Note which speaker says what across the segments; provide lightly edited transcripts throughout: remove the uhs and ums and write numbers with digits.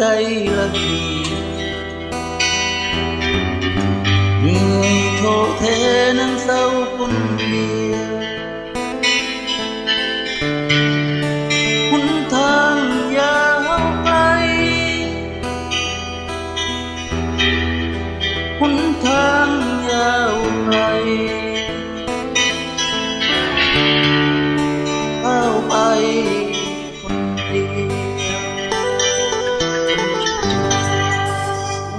Speaker 1: ใจละทีเหนื่อยโทษแท้นั่งเศร้าคนเดียวหนทางยาวไกลหนทางยาวไกลเข้าไปคนเดียว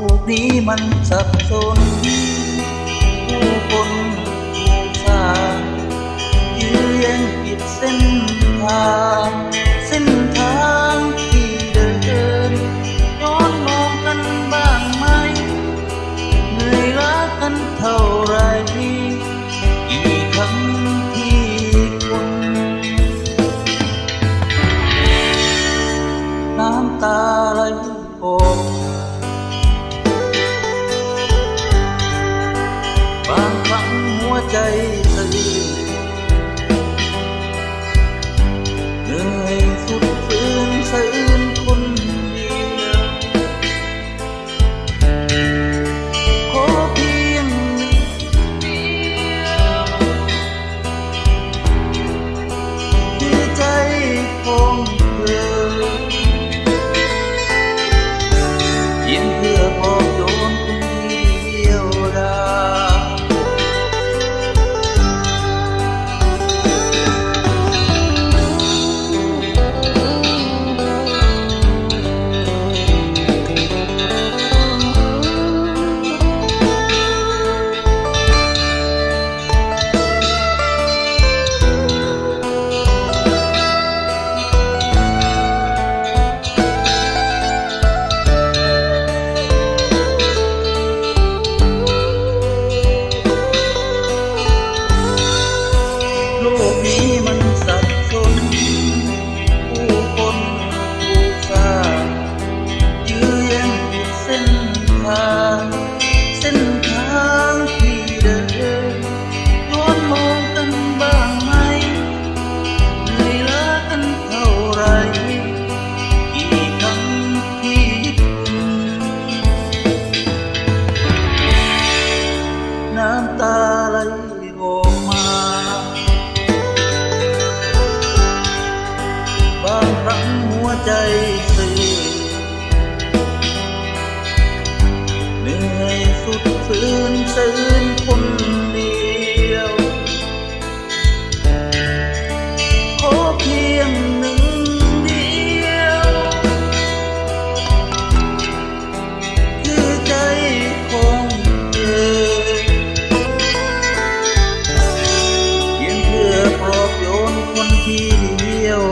Speaker 1: โลกนี้มันสับสนผู้คนผู้สร้างยื้อแย่งผิดเส้นทางที่เดินย้อนมองกันบ้างไหมเหนื่อยล้ากันเท่าไรกี่ครั้งที่คนน้ำตาไหลออกบางครั้งหัวใจสะอื้นเหนื่อยสุดฝืนสะอื้นคนเดียวขอเพียงหนึ่งเดียวคือใจของเธอเพียงเพื่อปลอบโยนคนเดียวดายโลกนี้มันสับสนผู้คนผู้สร้างยื้อแย่งผิดเส้นทางที่เดินย้อนมองกันบ้างไหมเหนื่อยล้ากันเท่าไรกี่ครั้งที่น้ำตาไหลออกมาบางครั้งหัวใจสื่อเหนื่อยสุดฝืนสะอื้นคนเดียวขอเพียงหนึ่งเดียวคือใจของเธอเพียงเพื่อปลอบโยนคนที่เดียว